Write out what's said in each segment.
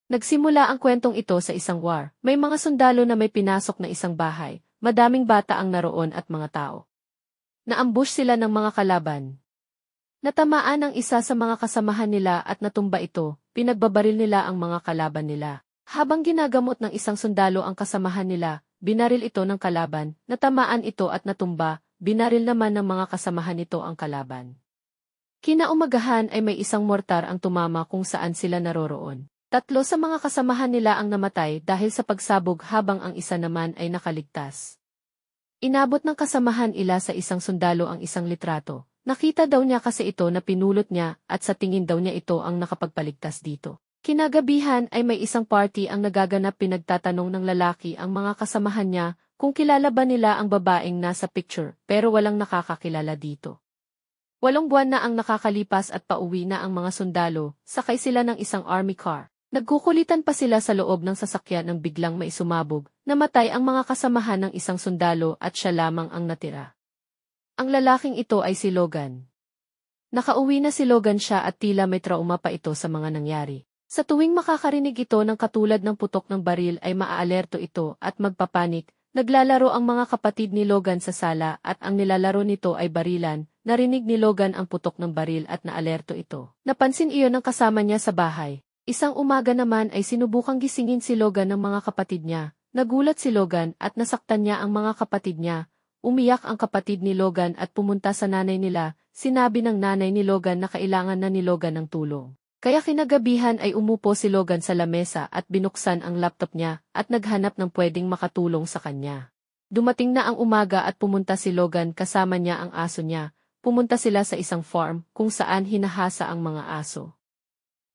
Nagsimula ang kwentong ito sa isang war. May mga sundalo na may pinasok na isang bahay. Madaming bata ang naroon at mga tao. Naambush sila ng mga kalaban. Natamaan ang isa sa mga kasamahan nila at natumba ito. Pinagbabaril nila ang mga kalaban nila. Habang ginagamot ng isang sundalo ang kasamahan nila, binaril ito ng kalaban, natamaan ito at natumba, binaril naman ng mga kasamahan nito ang kalaban. Kinaumagahan ay may isang mortar ang tumama kung saan sila naroroon. 3 sa mga kasamahan nila ang namatay dahil sa pagsabog habang ang isa naman ay nakaligtas. Inabot ng kasamahan ila sa isang sundalo ang isang litrato. Nakita daw niya kasi ito na pinulot niya at sa tingin daw niya ito ang nakapagpaligtas dito. Kinagabihan ay may isang party ang nagaganap, pinagtatanong ng lalaki ang mga kasamahan niya kung kilala ba nila ang babaeng nasa picture pero walang nakakakilala dito. 8 buwan na ang nakakalipas at pauwi na ang mga sundalo, sakay sila ng isang army car. Nagkukulitan pa sila sa loob ng sasakyan nang biglang may sumabog, namatay ang mga kasamahan ng isang sundalo at siya lamang ang natira. Ang lalaking ito ay si Logan. Nakauwi na si Logan siya at tila may trauma pa ito sa mga nangyari. Sa tuwing makakarinig ito ng katulad ng putok ng baril ay maaalerto ito at magpapanik. Naglalaro ang mga kapatid ni Logan sa sala at ang nilalaro nito ay barilan. Narinig ni Logan ang putok ng baril at naalerto ito. Napansin iyon ng kasama niya sa bahay. Isang umaga naman ay sinubukang gisingin si Logan ng mga kapatid niya. Nagulat si Logan at nasaktan niya ang mga kapatid niya. Umiyak ang kapatid ni Logan at pumunta sa nanay nila. Sinabi ng nanay ni Logan na kailangan na ni Logan ng tulong. Kaya kinagabihan ay umupo si Logan sa lamesa at binuksan ang laptop niya at naghanap ng pwedeng makatulong sa kanya. Dumating na ang umaga at pumunta si Logan kasama niya ang aso niya. Pumunta sila sa isang farm kung saan hinahasa ang mga aso.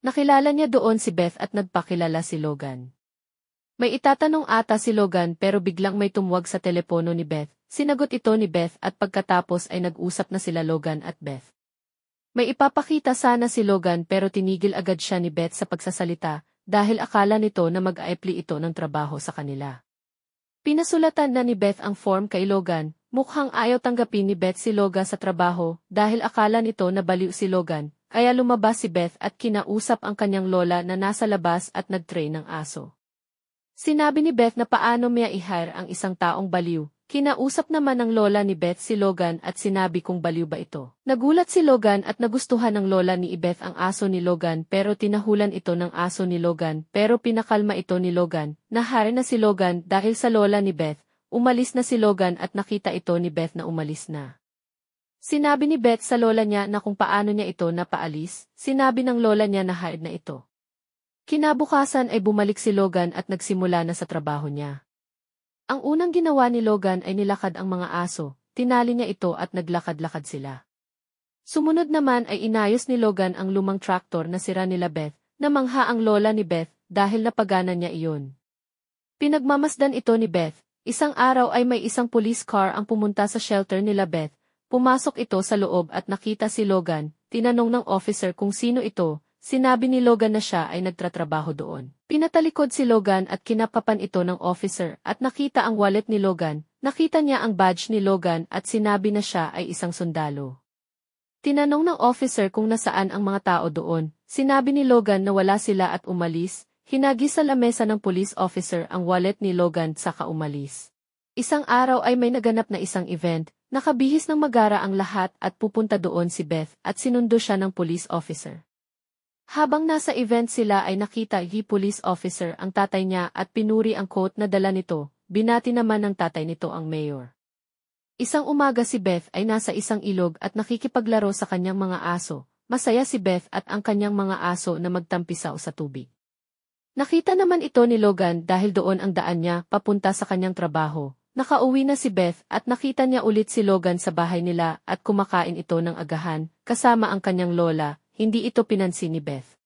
Nakilala niya doon si Beth at nagpakilala si Logan. May itatanong ata si Logan pero biglang may tumuwag sa telepono ni Beth. Sinagot ito ni Beth at pagkatapos ay nag-usap na sila Logan at Beth. May ipapakita sana si Logan pero tinigil agad siya ni Beth sa pagsasalita dahil akala nito na mag-a-apply ito ng trabaho sa kanila. Pinasulatan na ni Beth ang form kay Logan. Mukhang ayaw tanggapin ni Beth si Logan sa trabaho dahil akala nito na baliw si Logan, kaya lumabas si Beth at kinausap ang kanyang lola na nasa labas at nag-train ng aso. Sinabi ni Beth na paano niya i-hire ang isang taong baliw. Kinausap naman ng lola ni Beth si Logan at sinabi kung baliw ba ito. Nagulat si Logan at nagustuhan ng lola ni Beth ang aso ni Logan pero tinahulan ito ng aso ni Logan pero pinakalma ito ni Logan. Nahari na si Logan dahil sa lola ni Beth. Umalis na si Logan at nakita ito ni Beth na umalis na. Sinabi ni Beth sa lola niya na kung paano niya ito napaalis, sinabi ng lola niya na hired na ito. Kinabukasan ay bumalik si Logan at nagsimula na sa trabaho niya. Ang unang ginawa ni Logan ay nilakad ang mga aso, tinali niya ito at naglakad-lakad sila. Sumunod naman ay inayos ni Logan ang lumang traktor na sira nila Beth, namangha ang lola ni Beth dahil napagana niya iyon. Pinagmamasdan ito ni Beth. Isang araw ay may isang police car ang pumunta sa shelter nila Beth. Pumasok ito sa loob at nakita si Logan. Tinanong ng officer kung sino ito. Sinabi ni Logan na siya ay nagtatrabaho doon. Pinatalikod si Logan at kinapapan ito ng officer at nakita ang wallet ni Logan. Nakita niya ang badge ni Logan at sinabi na siya ay isang sundalo. Tinanong ng officer kung nasaan ang mga tao doon. Sinabi ni Logan na wala sila at umalis. Hinagis sa lamesa ng police officer ang wallet ni Logan saka umalis. Isang araw ay may naganap na isang event. Nakabihis ng magara ang lahat at pupunta doon si Beth at sinundo siya ng police officer. Habang nasa event sila ay nakita ni police officer ang tatay niya at pinuri ang coat na dala nito. Binati naman ng tatay nito ang mayor. Isang umaga si Beth ay nasa isang ilog at nakikipaglaro sa kanyang mga aso. Masaya si Beth at ang kanyang mga aso na magtampisaw sa tubig. Nakita naman ito ni Logan dahil doon ang daan niya papunta sa kanyang trabaho. Nakauwi na si Beth at nakita niya ulit si Logan sa bahay nila at kumakain ito ng agahan kasama ang kanyang lola. Hindi ito pinansin ni Beth.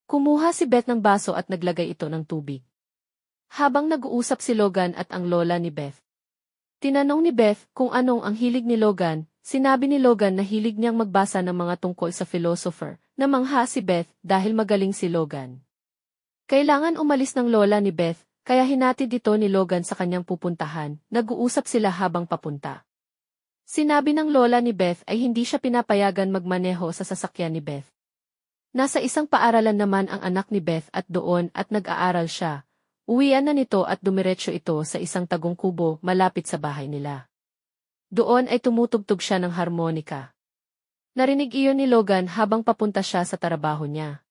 Kumuha si Beth ng baso at naglagay ito ng tubig. Habang nag-uusap si Logan at ang lola ni Beth. Tinanong ni Beth kung anong ang hilig ni Logan. Sinabi ni Logan na hilig niyang magbasa ng mga tungkol sa philosopher. Namangha si Beth dahil magaling si Logan. Kailangan umalis ng lola ni Beth, kaya hinatid ito ni Logan sa kanyang pupuntahan. Nag-uusap sila habang papunta. Sinabi ng lola ni Beth ay hindi siya pinapayagan magmaneho sa sasakyan ni Beth. Nasa isang paaralan naman ang anak ni Beth at doon at nag-aaral siya. Uwian na nito at dumiretso ito sa isang tagong kubo malapit sa bahay nila. Doon ay tumutugtog siya ng harmonika. Narinig iyon ni Logan habang papunta siya sa trabaho niya.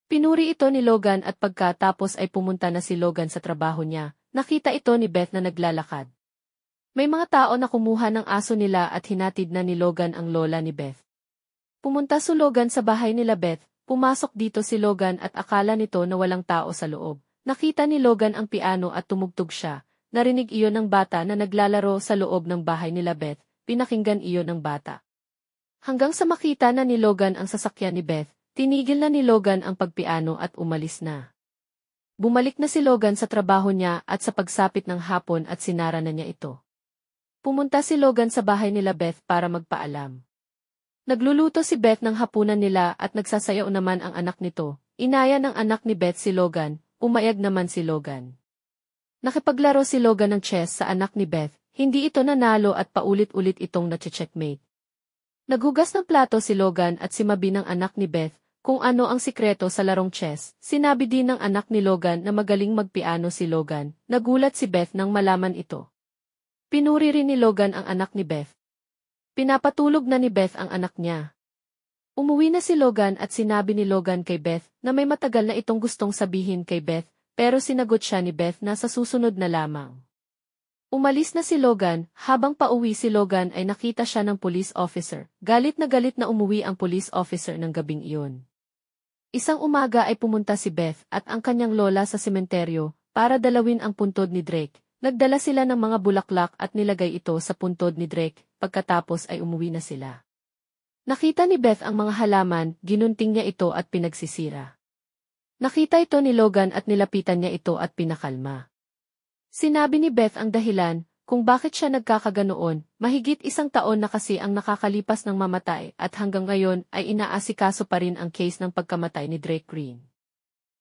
Pinuri ito ni Logan at pagkatapos ay pumunta na si Logan sa trabaho niya, nakita ito ni Beth na naglalakad. May mga tao na kumuha ng aso nila at hinatid na ni Logan ang lola ni Beth. Pumunta si Logan sa bahay nila Beth, pumasok dito si Logan at akala nito na walang tao sa loob. Nakita ni Logan ang piano at tumugtog siya, narinig iyon ng bata na naglalaro sa loob ng bahay nila Beth, pinakinggan iyon ng bata. Hanggang sa makita na ni Logan ang sasakyan ni Beth, tinigil na ni Logan ang pagpiano at umalis na. Bumalik na si Logan sa trabaho niya at sa pagsapit ng hapon at sinara na niya ito. Pumunta si Logan sa bahay nila Beth para magpaalam. Nagluluto si Beth ng hapunan nila at nagsasayaw naman ang anak nito. Inaya ng anak ni Beth si Logan, umayag naman si Logan. Nakipaglaro si Logan ng chess sa anak ni Beth, hindi ito nanalo at paulit-ulit itong na-checkmate. Naghugas ng plato si Logan at simabi ng anak ni Beth kung ano ang sikreto sa larong chess. Sinabi din ng anak ni Logan na magaling magpiano si Logan. Nagulat si Beth nang malaman ito. Pinuri rin ni Logan ang anak ni Beth. Pinapatulog na ni Beth ang anak niya. Umuwi na si Logan at sinabi ni Logan kay Beth na may matagal na itong gustong sabihin kay Beth, pero sinagot siya ni Beth na sa susunod na lamang. Umalis na si Logan, habang pauwi si Logan ay nakita siya ng police officer. Galit na umuwi ang police officer ng gabing iyon. Isang umaga ay pumunta si Beth at ang kanyang lola sa sementeryo para dalawin ang puntod ni Drake. Nagdala sila ng mga bulaklak at nilagay ito sa puntod ni Drake, pagkatapos ay umuwi na sila. Nakita ni Beth ang mga halaman, ginunting niya ito at pinagsisira. Nakita ito ni Logan at nilapitan niya ito at pinakalma. Sinabi ni Beth ang dahilan kung bakit siya nagkakaganoon, mahigit 1 taon na kasi ang nakakalipas ng mamatay at hanggang ngayon ay inaasikaso pa rin ang case ng pagkamatay ni Drake Green.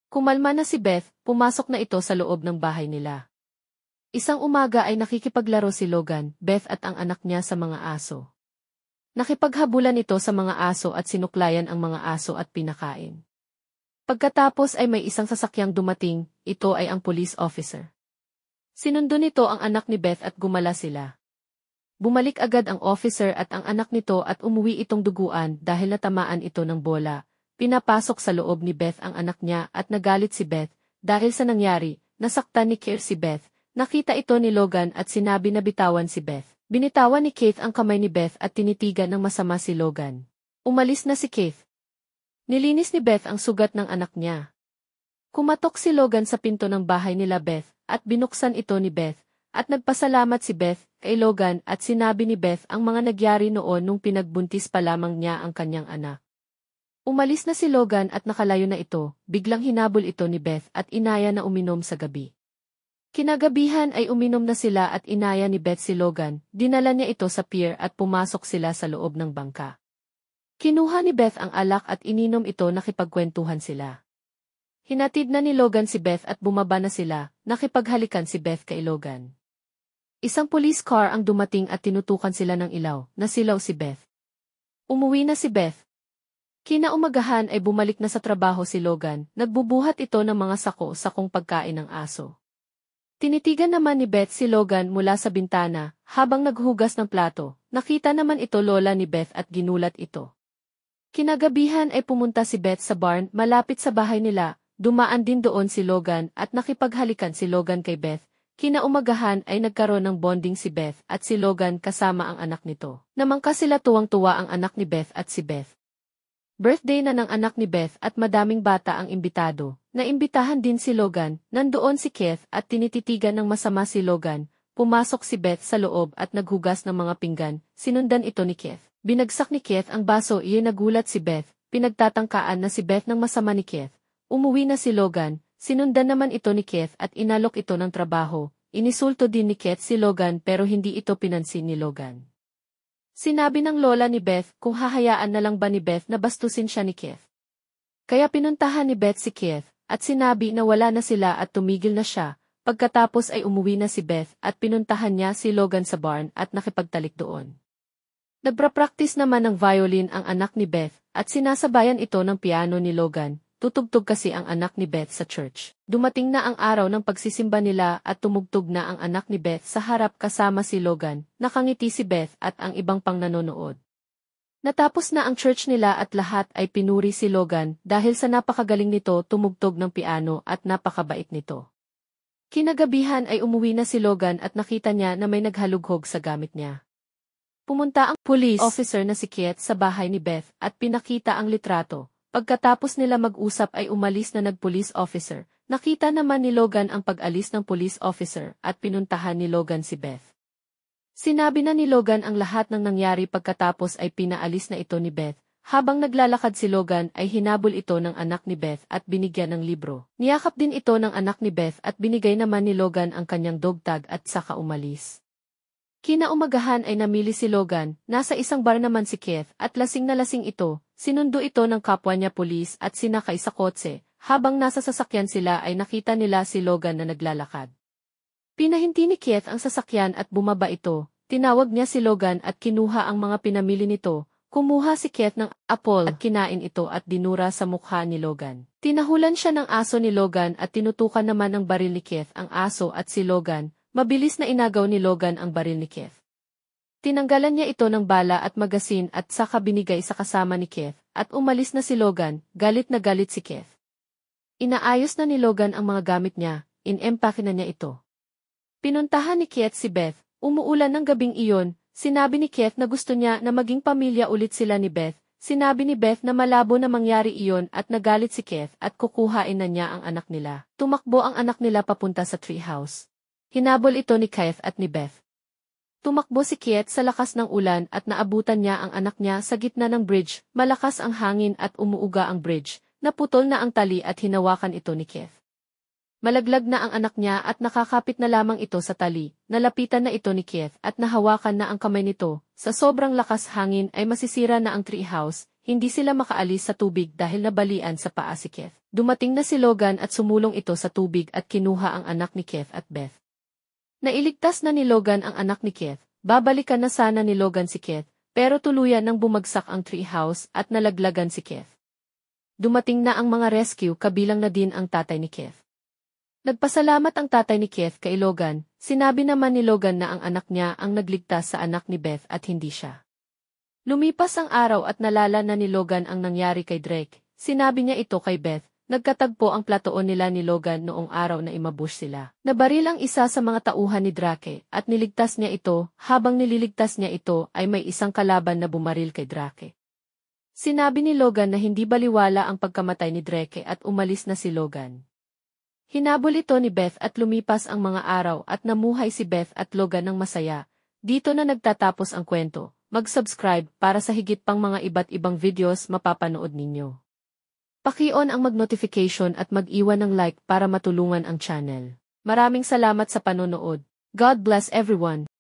Kumalma na si Beth, pumasok na ito sa loob ng bahay nila. Isang umaga ay nakikipaglaro si Logan, Beth at ang anak niya sa mga aso. Nakipaghabulan ito sa mga aso at sinuklayan ang mga aso at pinakain. Pagkatapos ay may isang sasakyang dumating, ito ay ang police officer. Sinundo nito ang anak ni Beth at gumala sila. Bumalik agad ang officer at ang anak nito at umuwi itong duguan dahil natamaan ito ng bola. Pinapasok sa loob ni Beth ang anak niya at nagalit si Beth dahil sa nangyari, nasaktan ni Keith si Beth. Nakita ito ni Logan at sinabi na bitawan si Beth. Binitawan ni Keith ang kamay ni Beth at tinitigan ng masama si Logan. Umalis na si Keith. Nilinis ni Beth ang sugat ng anak niya. Kumatok si Logan sa pinto ng bahay nila Beth at binuksan ito ni Beth at nagpasalamat si Beth kay Logan at sinabi ni Beth ang mga nagyari noon nung pinagbuntis pa lamang niya ang kanyang anak. Umalis na si Logan at nakalayo na ito, biglang hinabol ito ni Beth at inaya na uminom sa gabi. Kinagabihan ay uminom na sila at inaya ni Beth si Logan, dinala niya ito sa pier at pumasok sila sa loob ng bangka. Kinuha ni Beth ang alak at ininom ito, nakipagkwentuhan sila. Hinatid na ni Logan si Beth at bumaba na sila, nakipaghalikan si Beth kay Logan. Isang police car ang dumating at tinutukan sila ng ilaw, nasilaw si Beth. Umuwi na si Beth. Kinaumagahan ay bumalik na sa trabaho si Logan, nagbubuhat ito ng mga sako-sakong pagkain ng aso. Tinitigan naman ni Beth si Logan mula sa bintana, habang naghugas ng plato, nakita naman ito lola ni Beth at ginulat ito. Kinagabihan ay pumunta si Beth sa barn malapit sa bahay nila, dumaan din doon si Logan at nakipaghalikan si Logan kay Beth. Kinaumagahan ay nagkaroon ng bonding si Beth at si Logan kasama ang anak nito. Namangka sila, tuwang-tuwa ang anak ni Beth at si Beth. Birthday na ng anak ni Beth at madaming bata ang imbitado. Naimbitahan din si Logan, nandoon si Keith at tinititigan ng masama si Logan. Pumasok si Beth sa loob at naghugas ng mga pinggan, sinundan ito ni Keith. Binagsak ni Keith ang baso, iyon nagulat si Beth, pinagtatangkaan na si Beth ng masama ni Keith. Umuwi na si Logan, sinundan naman ito ni Keith at inalok ito ng trabaho. Inisulto din ni Keith si Logan pero hindi ito pinansin ni Logan. Sinabi ng lola ni Beth kung hahayaan na lang ba ni Beth na bastusin siya ni Keith. Kaya pinuntahan ni Beth si Keith at sinabi na wala na sila at tumigil na siya. Pagkatapos ay umuwi na si Beth at pinuntahan niya si Logan sa barn at nakipagtalik doon. Nagpa-practice naman ng violin ang anak ni Beth at sinasabayan ito ng piano ni Logan. Tutugtog kasi ang anak ni Beth sa church. Dumating na ang araw ng pagsisimba nila at tumugtog na ang anak ni Beth sa harap kasama si Logan. Nakangiti si Beth at ang ibang pang nanonood. Natapos na ang church nila at lahat ay pinuri si Logan dahil sa napakagaling nito tumugtog ng piano at napakabait nito. Kinagabihan ay umuwi na si Logan at nakita niya na may naghalughog sa gamit niya. Pumunta ang police officer na si Keith sa bahay ni Beth at pinakita ang litrato. Pagkatapos nila mag-usap ay umalis na nag-police officer. Nakita naman ni Logan ang pag-alis ng police officer at pinuntahan ni Logan si Beth. Sinabi na ni Logan ang lahat ng nangyari pagkatapos ay pinaalis na ito ni Beth. Habang naglalakad si Logan ay hinabol ito ng anak ni Beth at binigyan ng libro. Niyakap din ito ng anak ni Beth at binigay naman ni Logan ang kanyang dog tag at saka umalis. Kinaumagahan ay namili si Logan, nasa isang bar naman si Keith at lasing na lasing ito. Sinundo ito ng kapwa niya pulis at sinakay sa kotse. Habang nasa sasakyan sila ay nakita nila si Logan na naglalakad. Pinahinti ni Keith ang sasakyan at bumaba ito. Tinawag niya si Logan at kinuha ang mga pinamili nito. Kumuha si Keith ng apple at kinain ito at dinura sa mukha ni Logan. Tinahulan siya ng aso ni Logan at tinutukan naman ng baril ni Keith ang aso at si Logan. Mabilis na inagaw ni Logan ang baril ni Keith. Tinanggalan niya ito ng bala at magasin at saka binigay sa kasama ni Keith at umalis na si Logan, galit na galit si Keith. Inaayos na ni Logan ang mga gamit niya, in-empake na niya ito. Pinuntahan ni Keith si Beth, umuulan ng gabing iyon, sinabi ni Keith na gusto niya na maging pamilya ulit sila ni Beth, sinabi ni Beth na malabo na mangyari iyon at nagalit si Keith at kukuhain na niya ang anak nila. Tumakbo ang anak nila papunta sa treehouse. Hinabol ito ni Keith at ni Beth. Tumakbo si Keith sa lakas ng ulan at naabutan niya ang anak niya sa gitna ng bridge, malakas ang hangin at umuuga ang bridge, naputol na ang tali at hinawakan ito ni Keith. Malaglag na ang anak niya at nakakapit na lamang ito sa tali, nalapitan na ito ni Keith at nahawakan na ang kamay nito, sa sobrang lakas hangin ay masisira na ang treehouse, hindi sila makaalis sa tubig dahil nabalian sa paa si Keith. Dumating na si Logan at sumulong ito sa tubig at kinuha ang anak ni Keith at Beth. Nailigtas na ni Logan ang anak ni Keith, babalikan na sana ni Logan si Keith, pero tuluyan nang bumagsak ang treehouse at nalaglagan si Keith. Dumating na ang mga rescue kabilang na din ang tatay ni Keith. Nagpasalamat ang tatay ni Keith kay Logan, sinabi naman ni Logan na ang anak niya ang nagligtas sa anak ni Beth at hindi siya. Lumipas ang araw at nalala na ni Logan ang nangyari kay Drake, sinabi niya ito kay Beth. Nagkatagpo ang platoon nila ni Logan noong araw na imabush sila. Nabaril ang isa sa mga tauhan ni Drake at niligtas niya ito, habang nililigtas niya ito ay may isang kalaban na bumaril kay Drake. Sinabi ni Logan na hindi baliwala ang pagkamatay ni Drake at umalis na si Logan. Hinabol ito ni Beth at lumipas ang mga araw at namuhay si Beth at Logan ng masaya. Dito na nagtatapos ang kwento. Mag-subscribe para sa higit pang mga iba't ibang videos mapapanood ninyo. Paki-on ang mag-notification at mag-iwan ng like para matulungan ang channel. Maraming salamat sa panonood. God bless everyone.